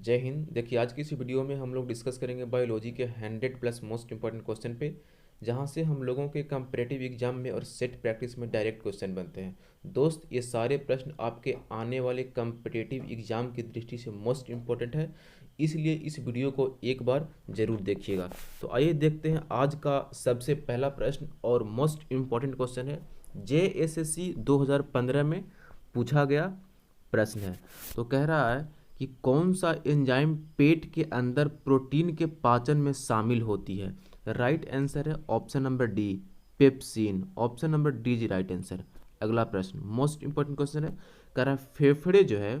जय हिंद। देखिए, आज की इस वीडियो में हम लोग डिस्कस करेंगे बायोलॉजी के 100+ मोस्ट इंपॉर्टेंट क्वेश्चन पे, जहां से हम लोगों के कंपैरेटिव एग्जाम में और सेट प्रैक्टिस में डायरेक्ट क्वेश्चन बनते हैं। दोस्त, ये सारे प्रश्न आपके आने वाले कंपैरेटिव एग्जाम की दृष्टि से मोस्ट इंपॉर्टेंट है, इसलिए इस वीडियो को एक बार जरूर देखिएगा। तो आइए देखते हैं आज का सबसे पहला प्रश्न और मोस्ट इंपॉर्टेंट क्वेश्चन है। JSSC 2015 में पूछा गया प्रश्न है। तो कह रहा है कि कौन सा एंजाइम पेट के अंदर प्रोटीन के पाचन में शामिल होती है। राइट आंसर है option number D, pepsin. Option number D G right answer. अगला प्रश्न मोस्ट इंपॉर्टेंट क्वेश्चन है। कह रहा है फेफड़े जो है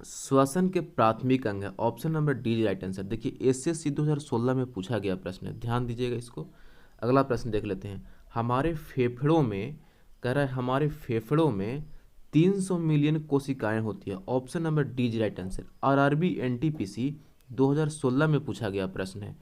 श्वसन के प्राथमिक अंग है। Option number D G right answer. देखिए, SSC 2016 में पूछा गया प्रश्न है, ध्यान दीजिएगा इसको। अगला प्रश्न देख लेते हैं। हमारे फेफड़ों में, कह रहा है हमारे फेफड़ों में 300 मिलियन कोशिकाएं होती है। Option number D G right answer. RRB NTPC 2016 में पूछा गया प्रश्न है।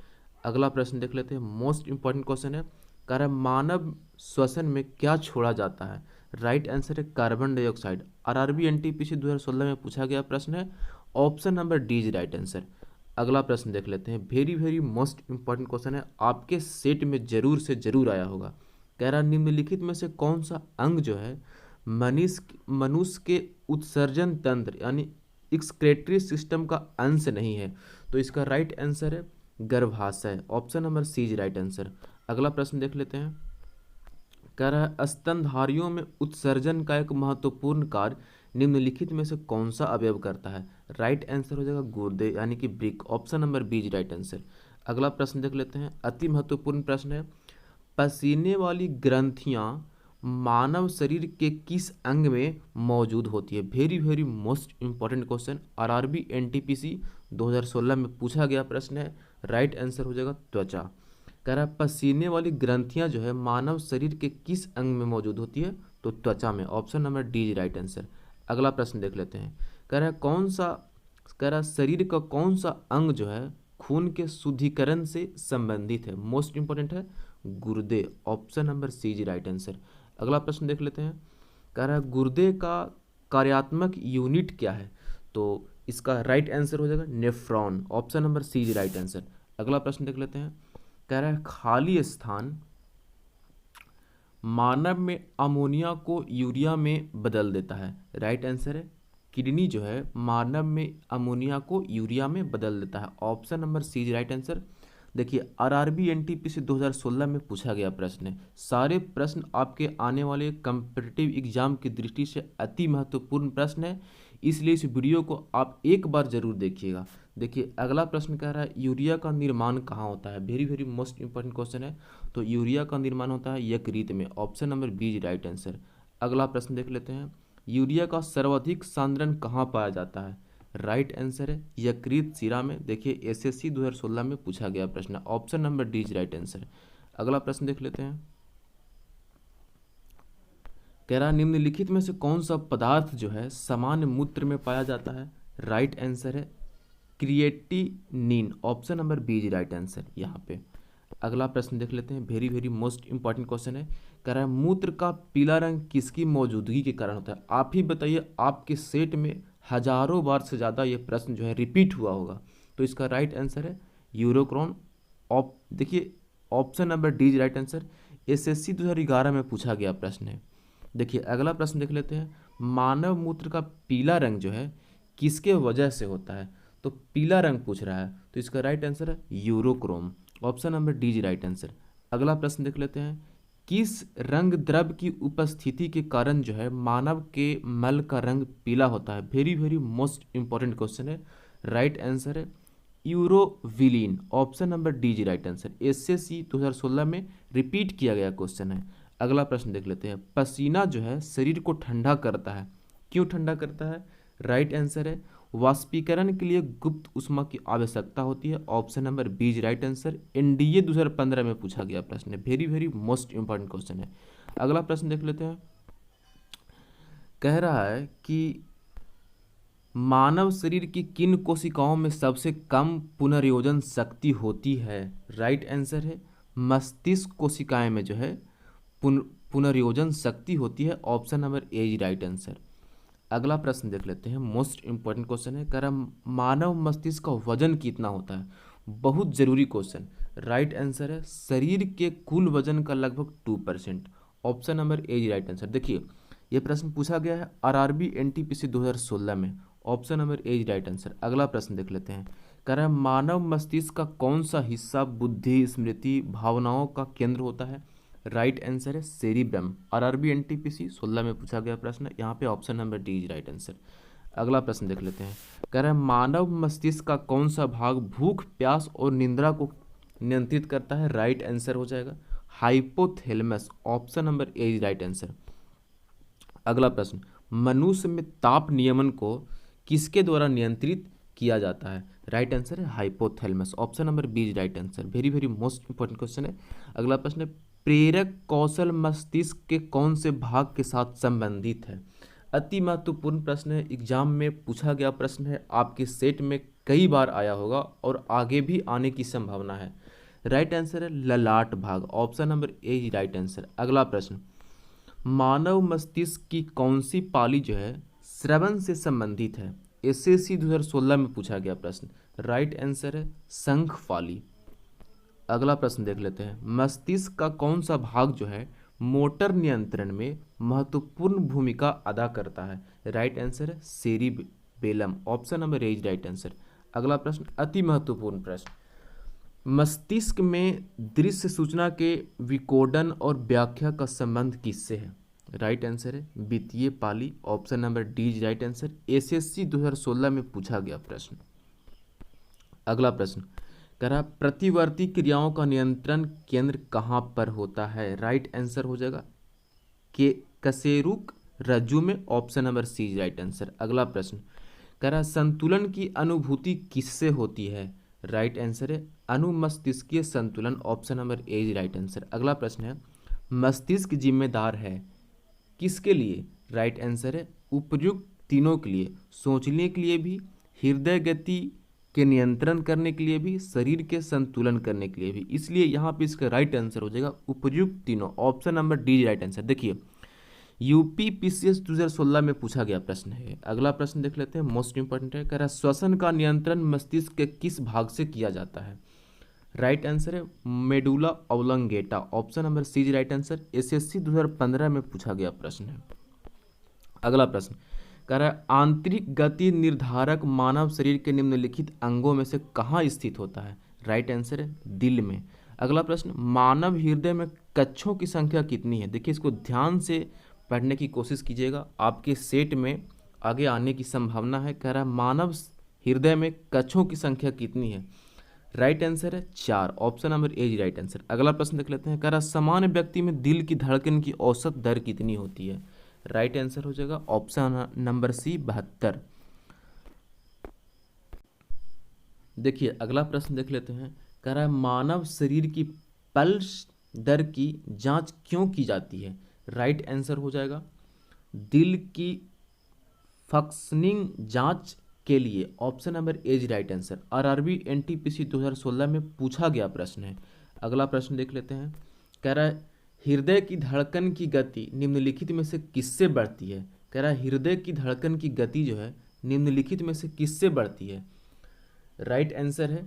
अगला प्रश्न देख लेते हैं, मोस्ट इंपॉर्टेंट क्वेश्चन है। कह रहा है मानव श्वसन में क्या छोड़ा जाता है। राइट आंसर है कार्बन डाइऑक्साइड। RRB NTPC 2016 में पूछा गया प्रश्न है। Option number D is right answer. अगला प्रश्न देख लेते हैं, very very most important question है, आपके सेट में जरूर से जरूर आया होगा। कह रहा निम्नलिखित में से कौन सा अंग जो है मनुष्य के उत्सर्जन तंत्र यानी एक्सक्रेटरी सिस्टम का अंश नहीं है। तो इसका राइट आंसर है गर्भाशय। Option number C is right answer. अगला प्रश्न देख लेते हैं। कह रहा है स्तनधारियों में उत्सर्जन का एक महत्वपूर्ण कार्य निम्नलिखित में से कौन सा अवयव करता है। राइट आंसर हो जाएगा गुर्दे यानी कि ब्रिक। Option number B is right answer. अगला प्रश्न देख लेते हैं, अति महत्वपूर्ण प्रश्न है। पसीने वाली ग्रंथियां मानव शरीर के किस अंग में मौजूद होती है। Very very most important question, RRB NTPC 2016 में पूछा गया प्रश्न है। राइट आंसर हो जाएगा त्वचा। कह रहा है पसीने वाली ग्रंथियां जो है मानव शरीर के किस अंग में मौजूद होती है। तो त्वचा में। Option number D is right answer. अगला प्रश्न देख लेते हैं। कह रहा है कौन सा, कह रहा है शरीर का कौन सा अंग जो है खून के शुद्धिकरण से संबंधित है। मोस्ट इंपॉर्टेंट है गुर्दे। Option number C is right answer. अगला प्रश्न देख लेते हैं। कह रहा है गुर्दे का कार्यात्मक यूनिट क्या है। तो इसका राइट आंसर हो जाएगा nephron. Option number C is right answer. अगला प्रश्न देख लेते हैं। कह रहा है खाली स्थान मानव में अमोनिया को यूरिया में बदल देता है। राइट आंसर है किडनी जो है मानव में अमोनिया को यूरिया में बदल देता है। Option number C is right answer. देखिए, RRB NTPC 2016 में पूछा गया प्रश्न है। सारे प्रश्न आपके आने वाले कंपीटिटिव एग्जाम की दृष्टि से अति महत्वपूर्ण प्रश्न है, इसलिए इस वीडियो को आप एक बार जरूर देखिएगा। देखिए, अगला प्रश्न कह रहा है यूरिया का निर्माण कहाँ होता है। Very very most important question है। तो यूरिया का निर्माण होता है यकृत में। Option number B is right answer. अगला प्रश्न देख लेते हैं, यूरिया का सर्वाधिक सांद्रण कहाँ पाया जाता है। राइट आंसर है यकृत शिरा में। देखिए, SSC 2016 में पूछा गया प्रश्न। Option number D is right answer. अगला प्रश्न देख लेते हैं। कह रहा निम्नलिखित में से कौन सा पदार्थ जो है सामान्य मूत्र में पाया जाता है। राइट आंसर है creatinine. Option number B is right answer यहाँ पे। अगला प्रश्न देख लेते हैं, very very most important question है। कह रहा है मूत्र का पीला रंग किसकी मौजूदगी के कारण होता है। आप ही बताइए, आपके सेट में हजारों बार से ज़्यादा ये प्रश्न जो है रिपीट हुआ होगा। तो इसका राइट आंसर है यूरोक्रोन। देखिए, option number D is right answer. SSC 2011 में पूछा गया प्रश्न है। देखिए, अगला प्रश्न देख लेते हैं, मानव मूत्र का पीला रंग जो है किसके वजह से होता है। तो पीला रंग पूछ रहा है, तो इसका राइट आंसर है urochrome. Option number D is right answer. अगला प्रश्न देख लेते हैं, किस रंग द्रव्य की उपस्थिति के कारण जो है मानव के मल का रंग पीला होता है। Very very most important question है। राइट आंसर है urobilin. Option number D is right answer. SSC 2016 में रिपीट किया गया क्वेश्चन है। अगला प्रश्न देख लेते हैं, पसीना जो है शरीर को ठंडा करता है, क्यों ठंडा करता है। राइट आंसर है वाष्पीकरण के लिए गुप्त ऊष्मा की आवश्यकता होती है। Option number B is right answer. NDA 2015 में पूछा गया प्रश्न है। Very very most important question है। अगला प्रश्न देख लेते हैं। कह रहा है कि मानव शरीर की किन कोशिकाओं में सबसे कम पुनर्योजन शक्ति होती है। राइट आंसर है मस्तिष्क कोशिकाएं में जो है पुनर्योजन शक्ति होती है। Option number A is right answer. अगला प्रश्न देख लेते हैं, मोस्ट इंपॉर्टेंट क्वेश्चन है, कह रहा मानव मस्तिष्क का वजन कितना होता है। बहुत जरूरी क्वेश्चन। राइट आंसर है शरीर के कुल वजन का लगभग 2%। ऑप्शन नंबर ए ही राइट आंसर। देखिए ये प्रश्न पूछा गया है आरआरबी एनटीपीसी 2016 में। ऑप्शन नंबर ए ही राइट आंसर। अगला प्रश्न देख लेते हैं, कह रहा है मानव मस्तिष्क का कौन सा हिस्सा बुद्धि, स्मृति, भावनाओं का केंद्र होता है। राइट आंसर है सेरिब्रम। आरआरबी एनटीपीसी 16 में पूछा गया प्रश्न, यहाँ पे option number D is right answer. अगला प्रश्न देख लेते हैं, कह रहा है मानव मस्तिष्क का कौन सा भाग भूख, प्यास और निद्रा को नियंत्रित करता है। राइट आंसर हो जाएगा hypothalamus. Option number A is right answer. अगला प्रश्न, मनुष्य में ताप नियमन को किसके द्वारा नियंत्रित किया जाता है। राइट आंसर है hypothalamus. Option number B is right answer. Very very most important question है। अगला प्रश्न है, प्रेरक कौशल मस्तिष्क के कौन से भाग के साथ संबंधित है। अति महत्वपूर्ण प्रश्न है, एग्जाम में पूछा गया प्रश्न है, आपके सेट में कई बार आया होगा और आगे भी आने की संभावना है। राइट आंसर है ललाट भाग। Option number A is right answer. अगला प्रश्न, मानव मस्तिष्क की कौन सी पाली जो है श्रवण से संबंधित है। एसएससी 2016 में पूछा गया प्रश्न। राइट आंसर है शंख पाली। अगला प्रश्न देख लेते हैं, मस्तिष्क का कौन सा भाग जो है मोटर नियंत्रण में महत्वपूर्ण भूमिका अदा करता है। राइट आंसर है cerebellum. Option number A is right answer. अगला प्रश्न अति महत्वपूर्ण प्रश्न, मस्तिष्क में दृश्य सूचना के विकोडन और व्याख्या का संबंध किससे है। राइट आंसर है वित्तीय पाली। Option number D is right answer. SSC 2016 में पूछा गया प्रश्न। अगला प्रश्न, कह रहा प्रतिवर्ती क्रियाओं का नियंत्रण केंद्र कहाँ पर होता है। राइट आंसर हो जाएगा के कशेरुक रज्जु में। Option number C is right answer. अगला प्रश्न, कह रहा संतुलन की अनुभूति किससे होती है। राइट आंसर है अनुमस्तिष्कीय संतुलन। Option number A is right answer. अगला प्रश्न है, मस्तिष्क जिम्मेदार है किसके लिए। राइट आंसर है उपर्युक्त तीनों के लिए, सोचने के लिए भी, हृदय गति के नियंत्रण करने के लिए भी, शरीर के संतुलन करने के लिए भी। इसलिए यहाँ पे इसका राइट आंसर हो जाएगा उपर्युक्त तीनों। Option number D right answer. देखिए यूपी पीसीएस 2016 में पूछा गया प्रश्न है। अगला प्रश्न देख लेते हैं, मोस्ट इंपॉर्टेंट है, कह रहा श्वसन का नियंत्रण मस्तिष्क के किस भाग से किया जाता है। राइट आंसर है medulla oblongata. Option number C right answer. SSC 2015 में पूछा गया प्रश्न है। अगला प्रश्न, कह रहा है आंतरिक गति निर्धारक मानव शरीर के निम्नलिखित अंगों में से कहाँ स्थित होता है। राइट आंसर है दिल में। अगला प्रश्न, मानव हृदय में कक्षों की संख्या कितनी है। देखिए इसको ध्यान से पढ़ने की कोशिश कीजिएगा, आपके सेट में आगे आने की संभावना है। कह रहा है मानव हृदय में कक्षों की संख्या कितनी है। राइट आंसर है 4। ऑप्शन नंबर ए राइट आंसर। अगला प्रश्न देख लेते हैं, कह रहा सामान्य व्यक्ति में दिल की धड़कन की औसत दर कितनी होती है। राइट आंसर हो जाएगा ऑप्शन नंबर सी 72। देखिए अगला प्रश्न देख लेते हैं, कह रहा है मानव शरीर की पल्स दर की जांच क्यों की जाती है। राइट आंसर हो जाएगा दिल की फंक्शनिंग जांच के लिए। ऑप्शन नंबर ए राइट आंसर। आरआरबी एनटीपीसी 2016 में पूछा गया प्रश्न है। अगला प्रश्न देख लेते हैं, कह रहा है हृदय की धड़कन की गति निम्नलिखित में से किससे बढ़ती है। कह रहा है हृदय की धड़कन की गति जो है निम्नलिखित में से किससे बढ़ती है। राइट आंसर है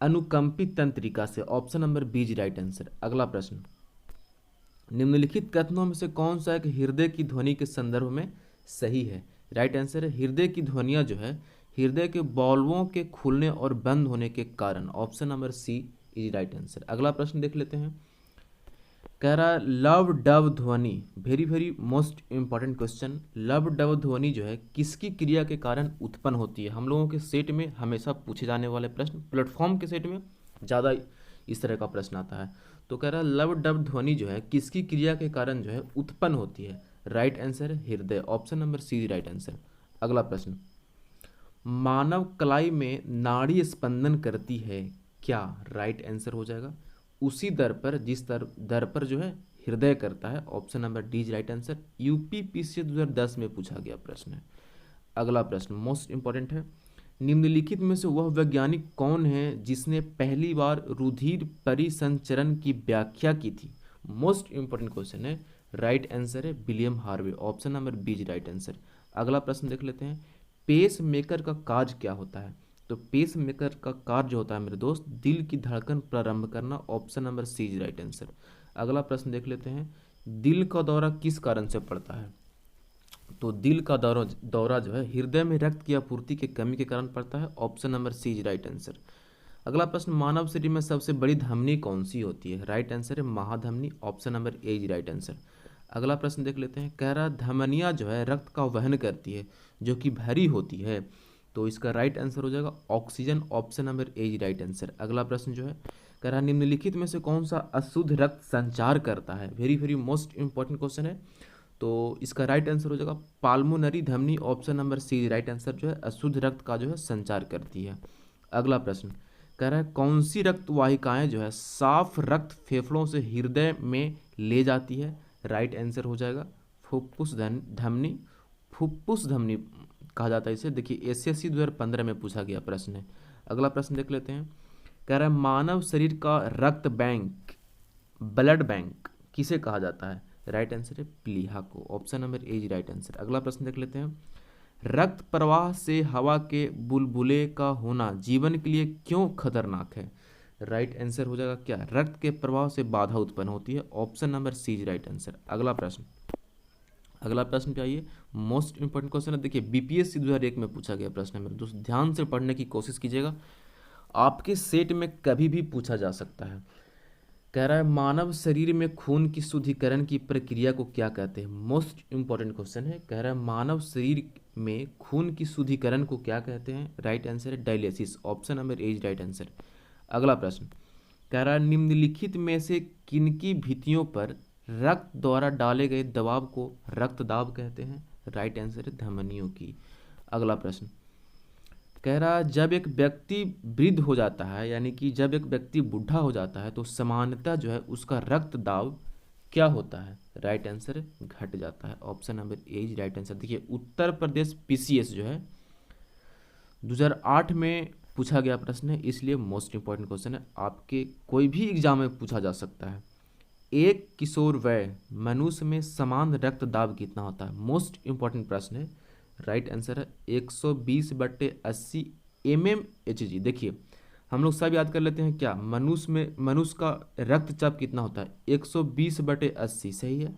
अनुकंपित तंत्रिका से। Option number B right answer. अगला प्रश्न, निम्नलिखित कथनों में से कौन सा एक हृदय की ध्वनि के संदर्भ में सही है। राइट आंसर है हृदय की ध्वनियाँ जो है हृदय के बॉल्वों के खुलने और बंद होने के कारण। Option number C is right answer. अगला प्रश्न देख लेते हैं, कह रहा लव डव ध्वनि, very very most important question. Lub dub ध्वनि जो है किसकी क्रिया के कारण उत्पन्न होती है। हम लोगों के सेट में हमेशा पूछे जाने वाले प्रश्न, प्लेटफॉर्म के सेट में ज़्यादा इस तरह का प्रश्न आता है। तो कह रहा लव डव ध्वनि जो है किसकी क्रिया के कारण जो है उत्पन्न होती है। राइट आंसर है हृदय। Option number C right answer. अगला प्रश्न, मानव कलाई में नाड़ी स्पंदन करती है क्या। राइट आंसर हो जाएगा उसी दर पर जिस दर पर जो है हृदय करता है। Option number D right answer. UP PCS 2010 में पूछा गया प्रश्न है। अगला प्रश्न मोस्ट इंपॉर्टेंट है, निम्नलिखित में से वह वैज्ञानिक कौन है जिसने पहली बार रुधिर परिसंचरण की व्याख्या की थी। मोस्ट इंपॉर्टेंट क्वेश्चन है, राइट आंसर है William Harvey, option number B is right answer. अगला प्रश्न देख लेते हैं, पेस मेकर का कार्य क्या होता है? तो पेस मेकर का कार्य जो होता है मेरे दोस्त, दिल की धड़कन प्रारंभ करना, option number C is right answer. अगला प्रश्न देख लेते हैं, दिल का दौरा किस कारण से पड़ता है? तो दिल का दौरा दौरा जो है हृदय में रक्त की आपूर्ति की कमी के कारण पड़ता है, option number C is right answer. अगला प्रश्न, मानव शरीर में सबसे बड़ी धमनी कौन सी होती है? राइट आंसर है महाधमनी, option number A is right answer. अगला प्रश्न देख लेते हैं, कह रहा धमनियाँ जो है रक्त का वहन करती है जो कि भरी होती है, तो इसका राइट आंसर हो जाएगा oxygen, option number A is right answer. अगला प्रश्न जो है कह रहा निम्नलिखित में से कौन सा अशुद्ध रक्त संचार करता है? Very very most important question है, तो इसका राइट आंसर हो जाएगा पाल्मोनरी धमनी, option number C right answer जो है अशुद्ध रक्त का जो है संचार करती है। अगला प्रश्न कह रहा है कौन सी रक्त वाहिकाएं जो है साफ रक्त फेफड़ों से हृदय में ले जाती है? राइट आंसर हो जाएगा फुफ्फुस धमनी, फुफ्फुस धमनी कहा जाता है इसे। देखिए एसएससी 2015 में पूछा गया प्रश्न है। अगला प्रश्न देख लेते हैं, कह रहा है मानव शरीर का रक्त बैंक, ब्लड बैंक किसे कहा जाता है? राइट आंसर है प्लीहा को, option number A is right answer. अगला प्रश्न देख लेते हैं, रक्त प्रवाह से हवा के बुलबुले का होना जीवन के लिए क्यों खतरनाक है? राइट आंसर हो जाएगा क्या? रक्त के प्रवाह से बाधा उत्पन्न होती है, option number C is right answer. अगला प्रश्न क्या है, मोस्ट इंपॉर्टेंट क्वेश्चन है। देखिए बीपीएससी 2001 में पूछा गया प्रश्न है मेरे दोस्त, ध्यान से पढ़ने की कोशिश कीजिएगा, आपके सेट में कभी भी पूछा जा सकता है। कह रहा है मानव शरीर में खून की शुद्धिकरण की प्रक्रिया को क्या कहते हैं? मोस्ट इंपॉर्टेंट क्वेश्चन है। कह रहा है मानव शरीर में खून की शुद्धिकरण को क्या कहते हैं? राइट आंसर है dialysis, option number A is right answer. अगला प्रश्न कह रहा है निम्नलिखित में से किनकी भित्तियों पर रक्त द्वारा डाले गए दबाव को रक्तदाब कहते हैं? राइट आंसर है धमनियों की। अगला प्रश्न कह रहा जब एक व्यक्ति वृद्ध हो जाता है, यानी कि जब एक व्यक्ति बूढ़ा हो जाता है तो सामान्यतः जो है उसका रक्त दाब क्या होता है? राइट आंसर घट जाता है, option number A is right answer. देखिए उत्तर प्रदेश पीसीएस जो है 2008 में पूछा गया प्रश्न है, इसलिए मोस्ट इंपॉर्टेंट क्वेश्चन है, आपके कोई भी एग्जाम में पूछा जा सकता है। एक किशोर वय मनुष्य में समान रक्त दाब कितना होता है? मोस्ट इंपॉर्टेंट प्रश्न है। राइट आंसर है 120/80 mmHg। देखिए हम लोग सब याद कर लेते हैं क्या, मनुष्य का रक्तचाप कितना होता है? 120/80, सही है।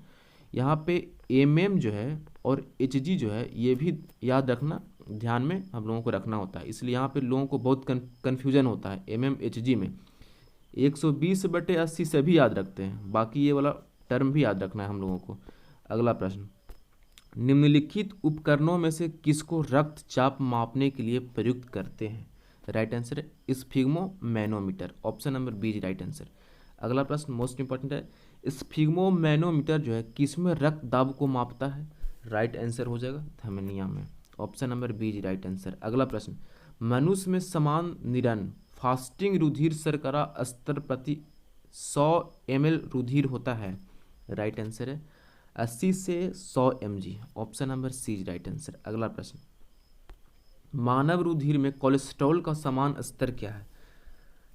यहाँ पे mm जो है और hg जो है ये भी याद रखना, ध्यान में हम लोगों को रखना होता है, इसलिए यहाँ पे लोगों को बहुत कन्फ्यूजन होता है mmHg में। 120/80 सभी याद रखते हैं, बाकी ये वाला टर्म भी याद रखना है हम लोगों को। अगला प्रश्न, निम्नलिखित उपकरणों में से किसको रक्तचाप मापने के लिए प्रयुक्त करते हैं? राइट आंसर है sphygmomanometer, option number B is right answer. अगला प्रश्न मोस्ट इंपॉर्टेंट है, स्फिग्मोमैनोमीटर जो है किसमें रक्त दाब को मापता है? राइट आंसर हो जाएगा धमनिया में, option number B is right answer. अगला प्रश्न, मनुष्य में समान निरन फास्टिंग रुधिर शर्करा स्तर प्रति 100 ml रुधिर होता है? राइट आंसर है 80 से 100 mg, option number C is right answer. अगला प्रश्न, मानव रुधिर में कोलेस्ट्रॉल का समान स्तर क्या है?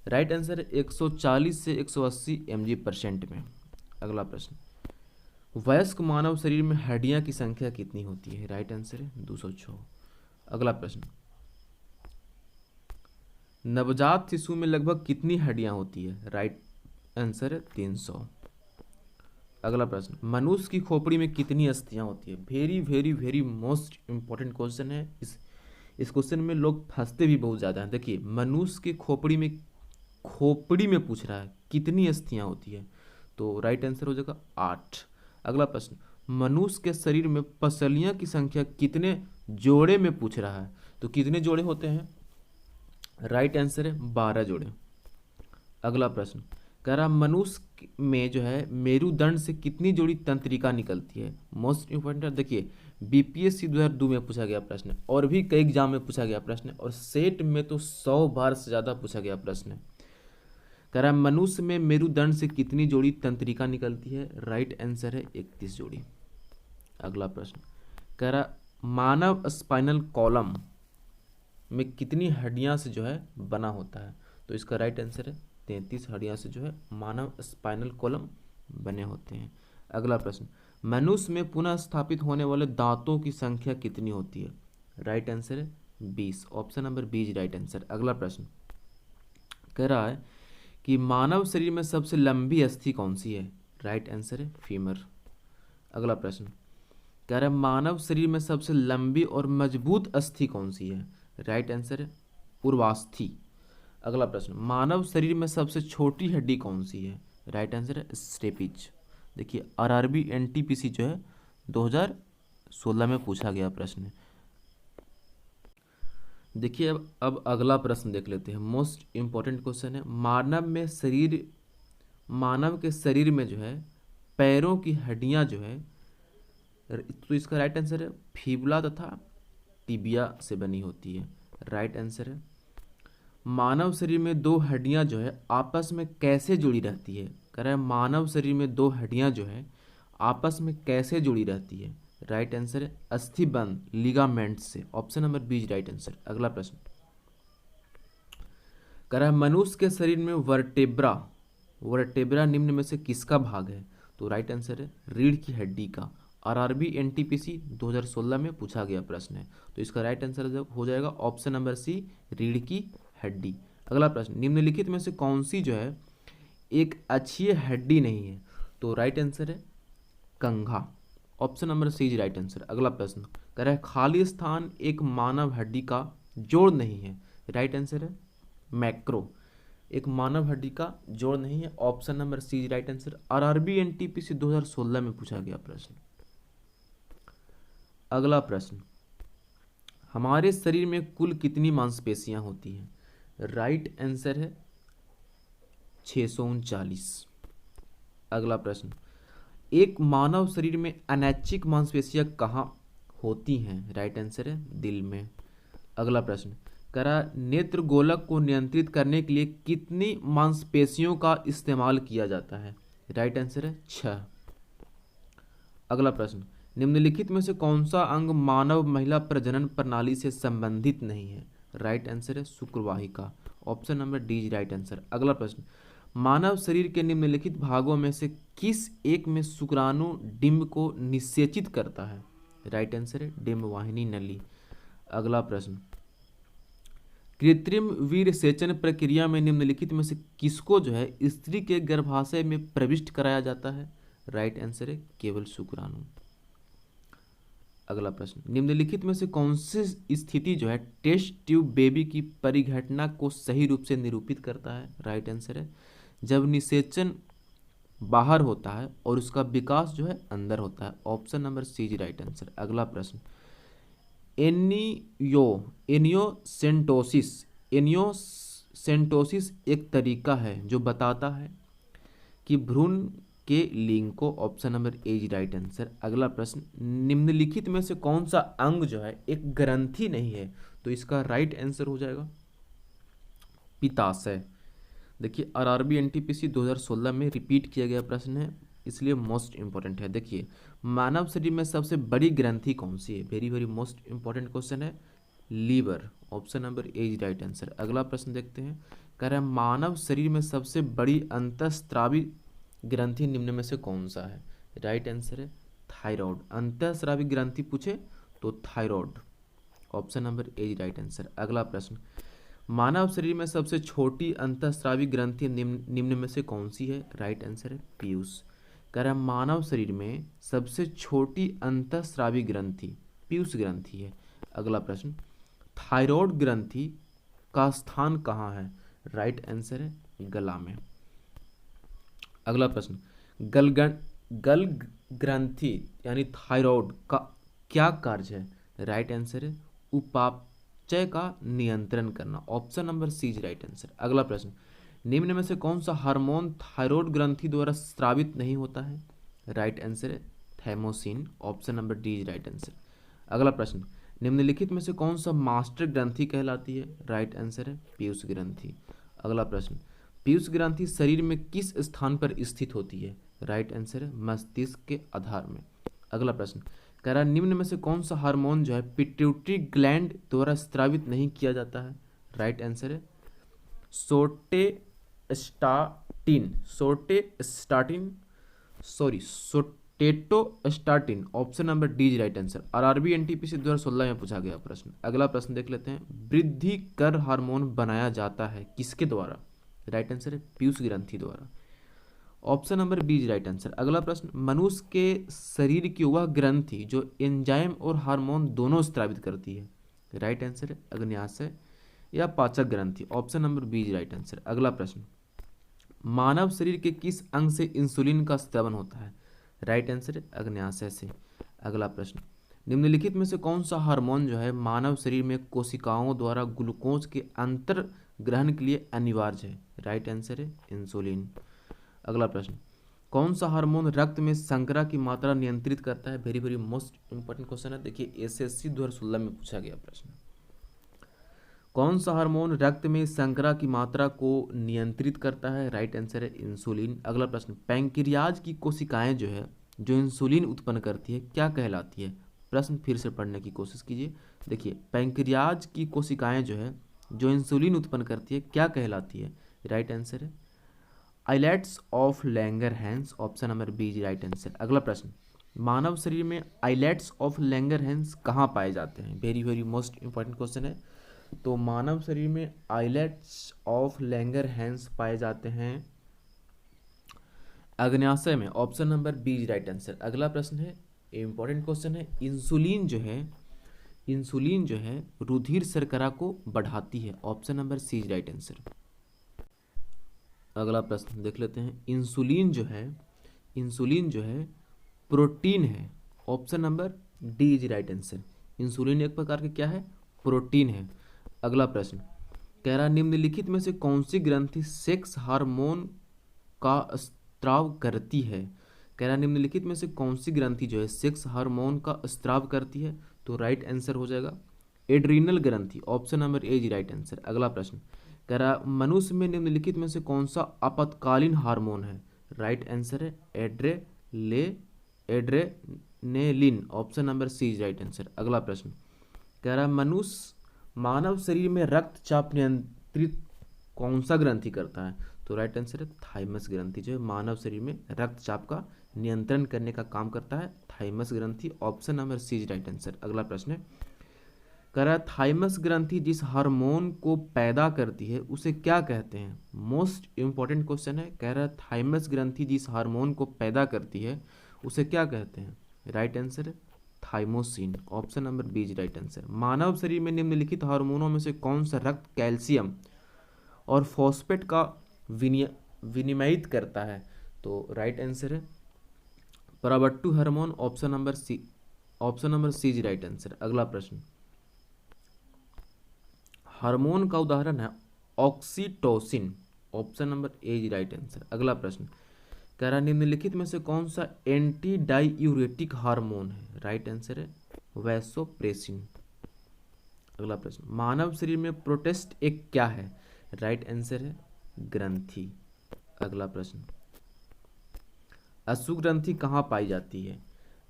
राइट आंसर है 140 से 180 mg% में। अगला प्रश्न, वयस्क मानव शरीर में हड्डियां की संख्या कितनी होती है? राइट आंसर है 206। अगला प्रश्न, नवजात शिशु में लगभग कितनी हड्डियां होती है? राइट आंसर है 300। अगला प्रश्न, मनुष्य की खोपड़ी में कितनी अस्थियां होती है? Very very very most important question है। इस क्वेश्चन में लोग फंसते भी बहुत ज़्यादा हैं। देखिए मनुष्य की खोपड़ी में पूछ रहा है कितनी अस्थियां होती है, तो राइट आंसर हो जाएगा 8। अगला प्रश्न, मनुष्य के शरीर में पसलियां की संख्या कितने जोड़े में पूछ रहा है, तो कितने जोड़े होते हैं? राइट आंसर है 12 जोड़े। अगला प्रश्न कह रहा मनुष्य में जो है मेरुदंड से कितनी जोड़ी तंत्रिका निकलती है? मोस्ट इंपॉर्टेंट, देखिए बीपीएससी 2002 में पूछा गया प्रश्न है, और भी कई एग्जाम में पूछा गया प्रश्न है, और सेट में तो 100 बार से ज़्यादा पूछा गया प्रश्न है। कह रहा मनुष्य में मेरुदंड से कितनी जोड़ी तंत्रिका निकलती है? राइट आंसर है 31 जोड़ी। अगला प्रश्न कह रहा मानव स्पाइनल कॉलम में कितनी हड्डियां से जो है बना होता है? तो इसका राइट आंसर है 33 हड्डियां से जो है मानव स्पाइनल कॉलम बने होते हैं। अगला प्रश्न, मनुष्य में पुनः स्थापित होने वाले दांतों की संख्या कितनी होती है? राइट आंसर है 20। Option number B is right answer. अगला प्रश्न कह रहा है कि मानव शरीर में सबसे लंबी अस्थि कौन सी है? राइट आंसर है फीमर। अगला प्रश्न कह रहा है मानव शरीर में सबसे लंबी और मजबूत अस्थि कौन सी है? राइट आंसर है पूर्वास्थि। अगला प्रश्न मानव शरीर में सबसे छोटी हड्डी कौन सी है? राइट आंसर है स्टेपिज। देखिए आरआरबी एनटीपीसी जो है 2016 में पूछा गया प्रश्न है। देखिए अब अगला प्रश्न देख लेते हैं। मोस्ट इंपॉर्टेंट क्वेश्चन है, मानव के शरीर में जो है पैरों की हड्डियां जो है, तो इसका राइट आंसर है फीबुला तथा टिबिया से बनी होती है। राइट आंसर है। मानव शरीर में दो हड्डियां जो है आपस में कैसे जुड़ी रहती है? कह रहा है मानव शरीर में दो हड्डियां जो है आपस में कैसे जुड़ी रहती है? राइट आंसर है अस्थिबंध लिगामेंट से। Option number B is right answer. अगला प्रश्न कह रहा है मनुष्य के शरीर में वर्टेब्रा निम्न में से किसका भाग है? तो राइट आंसर है रीढ़ की हड्डी का। आरआरबी एनटीपीसी 2016 में पूछा गया प्रश्न है, तो इसका राइट आंसर हो जाएगा ऑप्शन नंबर सी रीढ़ की हड्डी। अगला प्रश्न निम्नलिखित में से कौन सी जो है एक अक्षीय हड्डी नहीं है? तो राइट आंसर है कंघा। Option number C is right answer. अगला प्रश्न कह रहा है खाली स्थान एक मानव हड्डी का जोड़ नहीं है। राइट आंसर है मैक्रो, एक मानव हड्डी का जोड़ नहीं है। Option number C is right answer. RRB NTPC 2016 में पूछा गया प्रश्न। अगला प्रश्न हमारे शरीर में कुल कितनी मांसपेशियां होती हैं? राइट आंसर है 639। अगला प्रश्न एक मानव शरीर में अनैच्छिक मांसपेशियां कहाँ होती हैं? राइट आंसर है दिल में। अगला प्रश्न करा नेत्र गोलक को नियंत्रित करने के लिए कितनी मांसपेशियों का इस्तेमाल किया जाता है? राइट आंसर है 6। अगला प्रश्न निम्नलिखित में से कौन सा अंग मानव महिला प्रजनन प्रणाली से संबंधित नहीं है? राइट आंसर है शुक्रवाहिका। Option number D is right answer. अगला प्रश्न मानव शरीर के निम्नलिखित भागों में से किस एक में शुक्राणु डिंब को निषेचित करता है? राइट आंसर है डिंब वाहिनी नली। अगला प्रश्न कृत्रिम वीर्य सेचन प्रक्रिया में निम्नलिखित में से किसको जो है स्त्री के गर्भाशय में प्रविष्ट कराया जाता है? राइट आंसर है केवल शुक्राणु। अगला प्रश्न निम्नलिखित में से कौन सी स्थिति जो है टेस्ट ट्यूब बेबी की परिघटना को सही रूप से निरूपित करता है? राइट आंसर है जब निषेचन बाहर होता है और उसका विकास जो है अंदर होता है। Option number C is right answer. अगला प्रश्न एनियोसेंटोसिस एक तरीका है जो बताता है कि भ्रूण के लिंग को। Option number A is right answer. अगला प्रश्न निम्नलिखित में से कौन सा अंग जो है एक ग्रंथि नहीं है? तो इसका राइट आंसर हो जाएगा पित्ताशय। देखिए आरआरबी एनटीपीसी 2016 में रिपीट किया गया प्रश्न है, इसलिए मोस्ट इंपॉर्टेंट है। देखिए मानव शरीर में सबसे बड़ी ग्रंथि कौन सी है? Very very most important question है liver. Option number A is right answer. अगला प्रश्न देखते हैं कह रहा है मानव शरीर में सबसे बड़ी अंतःस्रावी ग्रंथि निम्न में से कौन सा है? राइट आंसर है थायराइड। अंतःस्रावी ग्रंथि पूछे तो thyroid. Option number A is right answer. अगला प्रश्न मानव शरीर में सबसे छोटी अंतःस्रावी ग्रंथि निम्न में से कौन सी है? राइट आंसर है पीयूष। कह रहा है मानव शरीर में सबसे छोटी अंतःस्रावी ग्रंथि पीयूष ग्रंथि है। अगला प्रश्न थायराइड ग्रंथि का स्थान कहाँ है? राइट आंसर है गला में। अगला प्रश्न गल ग्रंथि यानी थायराइड का क्या कार्य है? राइट आंसर है उपापचय का नियंत्रण करना। Option number C is right answer. अगला प्रश्न निम्न में से कौन सा हार्मोन थायराइड ग्रंथि द्वारा स्रावित नहीं होता है? राइट आंसर है thymosin. Option number D is right answer. अगला प्रश्न निम्नलिखित में से कौन सा मास्टर ग्रंथि कहलाती है? राइट आंसर है पीयूष ग्रंथि। अगला प्रश्न पीयूष ग्रंथि शरीर में किस स्थान पर स्थित होती है? राइट आंसर है मस्तिष्क के आधार में। अगला प्रश्न कह रहा है निम्न में से कौन सा हार्मोन जो है पिट्यूटरी ग्लैंड द्वारा स्रावित नहीं किया जाता है? राइट आंसर है somatostatin. Somatostatin, option number D is right answer. RRB NTPC 2016 में पूछा गया प्रश्न। अगला प्रश्न देख लेते हैं। वृद्धि कर हार्मोन बनाया जाता है किसके द्वारा? राइट आंसर है पीयूष ग्रंथि द्वारा, option number B is right answer. अगला प्रश्न, मनुष्य के शरीर की वह ग्रंथि जो एंजाइम और हार्मोन दोनों स्रावित करती है? राइट आंसर है अग्न्याशय या पाचक ग्रंथि, option number B is right answer. अगला प्रश्न, मानव शरीर के किस अंग से इंसुलिन का स्रावन होता है? राइट आंसर है अग्न्याशय से। अगला प्रश्न, निम्नलिखित में से कौन सा हार्मोन जो है मानव शरीर में कोशिकाओं द्वारा ग्लूकोज के अंतर ग्रहण के लिए अनिवार्य है? राइट आंसर है इंसुलिन। अगला प्रश्न, कौन सा हार्मोन रक्त में शर्करा की मात्रा नियंत्रित करता है? Very very most important question है, देखिए एसएससी 2016 में पूछा गया प्रश्न। कौन सा हार्मोन रक्त में शर्करा की मात्रा को नियंत्रित करता है? राइट आंसर है इंसुलिन। अगला प्रश्न, पैंक्रियाज की कोशिकाएं जो है जो इंसुलिन उत्पन्न करती है क्या कहलाती है? प्रश्न फिर से पढ़ने की कोशिश कीजिए। देखिए पैंक्रियाज की कोशिकाएं जो है जो इंसुलिन उत्पन्न करती है क्या कहलाती है? राइट आंसर है islets of Langerhans, option number B is right answer. अगला प्रश्न, मानव शरीर में आइलेट्स ऑफ लैंगरहैंस कहाँ पाए जाते हैं? Very very most important question है। तो मानव शरीर में आइलेट्स ऑफ लैंगरहैंस पाए जाते हैं अग्न्याशय में, option number B is right answer. अगला प्रश्न है इंपॉर्टेंट क्वेश्चन है, इंसुलिन जो है रुधिर शर्करा को बढ़ाती है, option number C is right answer. अगला प्रश्न देख लेते हैं, इंसुलिन जो है प्रोटीन है, option number D is right answer. Insulin एक प्रकार के क्या है? प्रोटीन है। अगला प्रश्न कह रहा निम्नलिखित में से कौन सी ग्रंथि सेक्स हार्मोन का स्त्राव करती है? कह रहा निम्नलिखित में से कौन सी ग्रंथि जो है सेक्स हार्मोन का स्त्राव करती है? तो राइट आंसर हो जाएगा एड्रीनल ग्रंथि, option number A is right answer. अगला प्रश्न कह रहा मनुष्य में निम्नलिखित में से कौन सा आपातकालीन हार्मोन है? राइट आंसर है adrenaline, option number C is right answer. अगला प्रश्न कह रहा मानव शरीर में रक्तचाप नियंत्रित कौन सा ग्रंथि करता है? तो राइट आंसर है थाइमस ग्रंथि जो है मानव शरीर में रक्तचाप का नियंत्रण करने का काम करता है, थाइमस ग्रंथि, option number C is right answer. अगला प्रश्न है कह रहा है थाइमस ग्रंथि जिस हार्मोन को पैदा करती है उसे क्या कहते हैं? मोस्ट इंपॉर्टेंट क्वेश्चन है, कह रहा है थाइमस ग्रंथि जिस हार्मोन को पैदा करती है उसे क्या कहते हैं? राइट आंसर है thymosin, option number B is right answer. मानव शरीर में निम्नलिखित हार्मोनों में से कौन सा रक्त कैल्शियम और फॉस्फेट का विनिमयित करता है? तो राइट आंसर है पराबट्टू hormone, option number C is right answer. अगला प्रश्न, हार्मोन का उदाहरण है oxytocin, option number A is right answer. अगला प्रश्न कह रहा निम्नलिखित में से कौन सा एंटी डाइयूरेटिक हार्मोन है? राइट आंसर है वैसोप्रेसिन। अगला प्रश्न, मानव शरीर में प्रोटेस्ट एक क्या है? राइट आंसर है ग्रंथि। अगला प्रश्न, अश्रु ग्रंथि कहाँ पाई जाती है?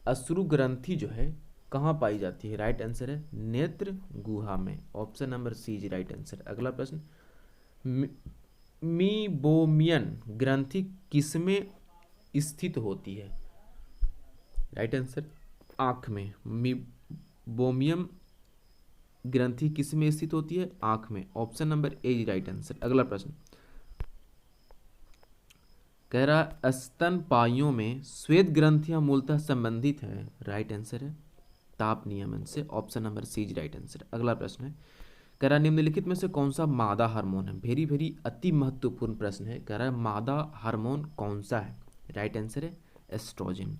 अश्रु ग्रंथि जो है कहाँ पाई जाती है? राइट आंसर है नेत्र गुहा में, option number C is right answer. अगला प्रश्न, मीबोमियन ग्रंथि किसमें स्थित होती है? राइट आंसर आंख में। मीबोमियम ग्रंथि किसमें स्थित होती है? आंख में, option number A is right answer. अगला प्रश्न कह रहा स्तनपाइयों में श्वेत ग्रंथियां मूलतः संबंधित हैं, राइट आंसर है ताप नियमन से, option number C is right answer. अगला प्रश्न है कह रहा निम्नलिखित में से कौन सा मादा हार्मोन है? वेरी वेरी अति महत्वपूर्ण प्रश्न है, कह रहा है मादा हार्मोन कौन सा है? राइट आंसर है एस्ट्रोजन।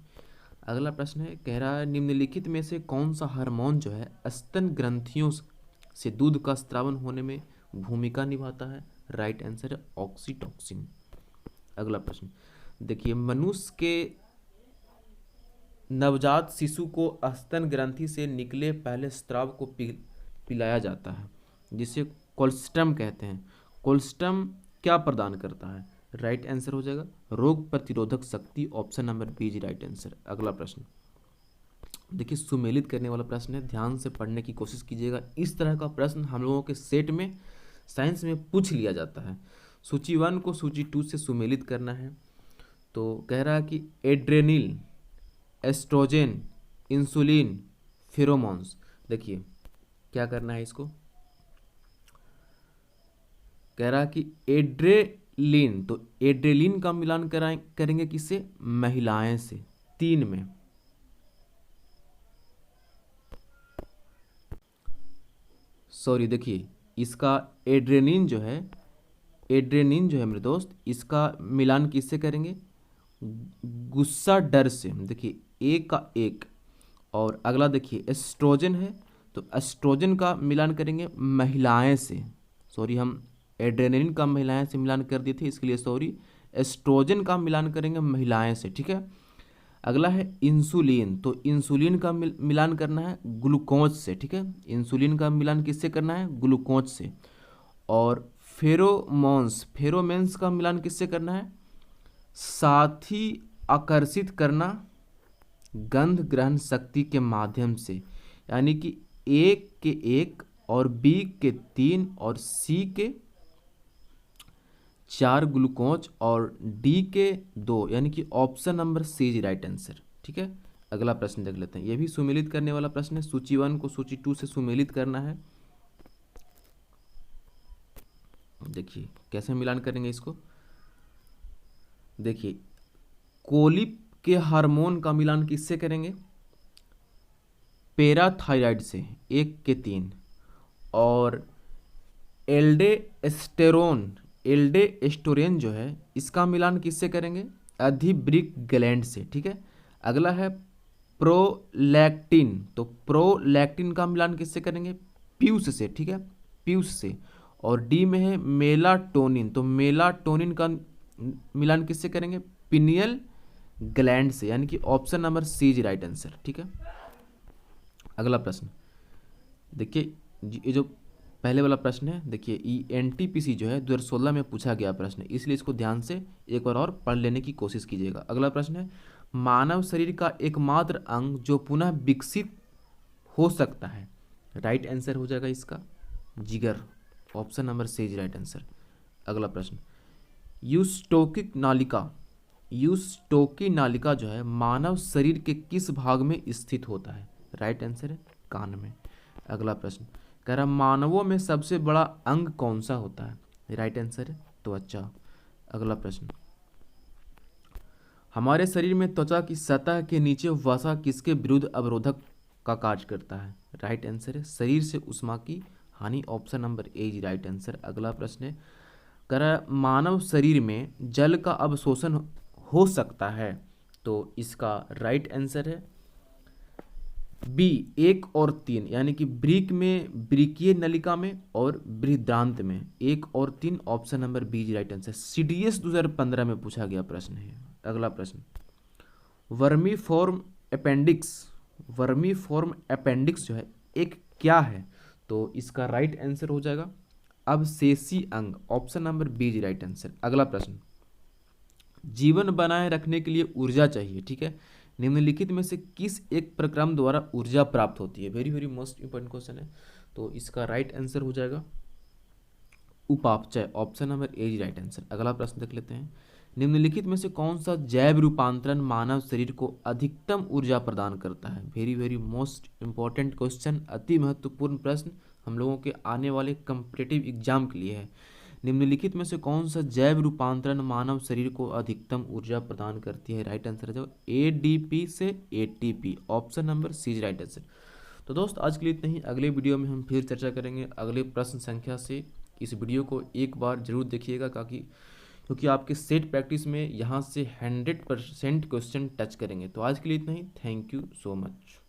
अगला प्रश्न है कह रहा है निम्नलिखित में से कौन सा हार्मोन जो है स्तन ग्रंथियों से दूध का स्रावन होने में भूमिका निभाता है? राइट आंसर है ऑक्सीटोसिन। अगला प्रश्न देखिए, मनुष्य के नवजात शिशु को स्तन ग्रंथि से निकले पहले स्राव को पिलाया जाता है जिसे कोल्स्ट्रम कहते हैं। कोल्स्ट्रम क्या प्रदान करता है? राइट आंसर हो जाएगा रोग प्रतिरोधक शक्ति, option number B is right answer. अगला प्रश्न देखिए सुमेलित करने वाला प्रश्न है, ध्यान से पढ़ने की कोशिश कीजिएगा। इस तरह का प्रश्न हम लोगों के सेट में साइंस में पूछ लिया जाता है। सूची 1 को सूची 2 से सुमेलित करना है। तो कह रहा है कि एस्ट्रोजन, इंसुलिन, फेरोमोन्स। देखिए क्या करना है इसको, कह रहा कि एड्रेलिन, तो एड्रेलिन का मिलान करेंगे किससे, महिलाएं से, 3 में। सॉरी देखिए, इसका एड्रेनिन जो है, एड्रेनिन जो है मेरे दोस्त, इसका मिलान किससे करेंगे, गुस्सा डर से। देखिए एक का एक, और अगला देखिए एस्ट्रोजन है, तो एस्ट्रोजन का मिलान करेंगे महिलाएं से। सॉरी, हम एड्रेनलिन का महिलाएं से मिलान कर दिए थे, इसके लिए सॉरी। एस्ट्रोजन का मिलान करेंगे महिलाएं से, ठीक है। अगला है इंसुलिन, तो इंसुलिन का मिलान करना है ग्लूकोज से, ठीक है। इंसुलिन का मिलान किससे करना है, ग्लूकोज से। और फेरोमोन्स, फेरोमेन्स का मिलान किससे करना है, साथी आकर्षित करना गंध ग्रहण शक्ति के माध्यम से। यानी कि ए के 1 और बी के 3 और सी के 4 ग्लूकोज और डी के 2, यानी कि option number C is right answer, ठीक है। अगला प्रश्न देख लेते हैं, यह भी सुमेलित करने वाला प्रश्न है। सूची 1 को सूची 2 से सुमेलित करना है। देखिए कैसे मिलान करेंगे इसको, देखिए कोलिप के हार्मोन का मिलान किससे करेंगे, पैराथायराइड से, 1 के 3। और एल्डेस्टेरोन जो है, इसका मिलान किससे करेंगे, अधिवृक्क ग्लैंड से, ठीक है। अगला है प्रोलैक्टिन, तो प्रोलैक्टिन का मिलान किससे करेंगे, पीयूष से, ठीक है, पीयूष से। और डी में है मेलाटोनिन, तो मेलाटोनिन का मिलान किससे करेंगे, पिनियल ग्लैंड से, यानी कि option number C is right answer, ठीक है। अगला प्रश्न देखिए, ये जो पहले वाला प्रश्न है, देखिए एनटीपीसी जो है 2016 में पूछा गया प्रश्न है, इसलिए इसको ध्यान से एक बार और पढ़ लेने की कोशिश कीजिएगा। अगला प्रश्न है, मानव शरीर का एकमात्र अंग जो पुनः विकसित हो सकता है, राइट आंसर हो जाएगा इसका जिगर, option number C is right answer. अगला प्रश्न, यूस्टोकी नालिका जो है मानव शरीर के किस भाग में स्थित होता है, राइट आंसर है कान में। अगला प्रश्न कह रहा मानवों में सबसे बड़ा अंग कौन सा होता है, राइट आंसर है त्वचा। अगला प्रश्न, हमारे शरीर में त्वचा की सतह के नीचे वसा किसके विरुद्ध अवरोधक का कार्य करता है, राइट आंसर है शरीर से उष्मा की हानि, option number A is right answer. अगला प्रश्न है, कह रहा मानव शरीर में जल का अवशोषण हो सकता है, तो इसका राइट आंसर है बी 1 और 3, यानी कि ब्रीक में, ब्रीकीय नलिका में और बृहदांत में, 1 और 3, option number B is right answer. CDS 2015 में पूछा गया प्रश्न है। अगला प्रश्न, वर्मीफॉर्म अपेंडिक्स जो है एक क्या है, तो इसका राइट आंसर हो जाएगा अवशेषी अंग, option number B is right answer. अगला प्रश्न, जीवन बनाए रखने के लिए ऊर्जा चाहिए, ठीक है, निम्नलिखित में से किस एक प्रक्रम द्वारा ऊर्जा प्राप्त होती है, very very most important question है, तो इसका राइट आंसर हो जाएगा उपापचय, option number A is right answer. अगला प्रश्न देख लेते हैं, निम्नलिखित में से कौन सा जैव रूपांतरण मानव शरीर को अधिकतम ऊर्जा प्रदान करता है, very very most important question, अति महत्वपूर्ण प्रश्न हम लोगों के आने वाले कॉम्पिटिटिव एग्जाम के लिए है। निम्नलिखित में से कौन सा जैव रूपांतरण मानव शरीर को अधिकतम ऊर्जा प्रदान करती है, राइट आंसर है एडीपी से ATP, option number C is right answer. तो दोस्त आज के लिए इतना ही, अगले वीडियो में हम फिर चर्चा करेंगे अगले प्रश्न संख्या से। इस वीडियो को एक बार जरूर देखिएगा, क्योंकि आपके सेट प्रैक्टिस में यहाँ से 100% क्वेश्चन टच करेंगे। तो आज के लिए इतना ही, थैंक यू सो मच।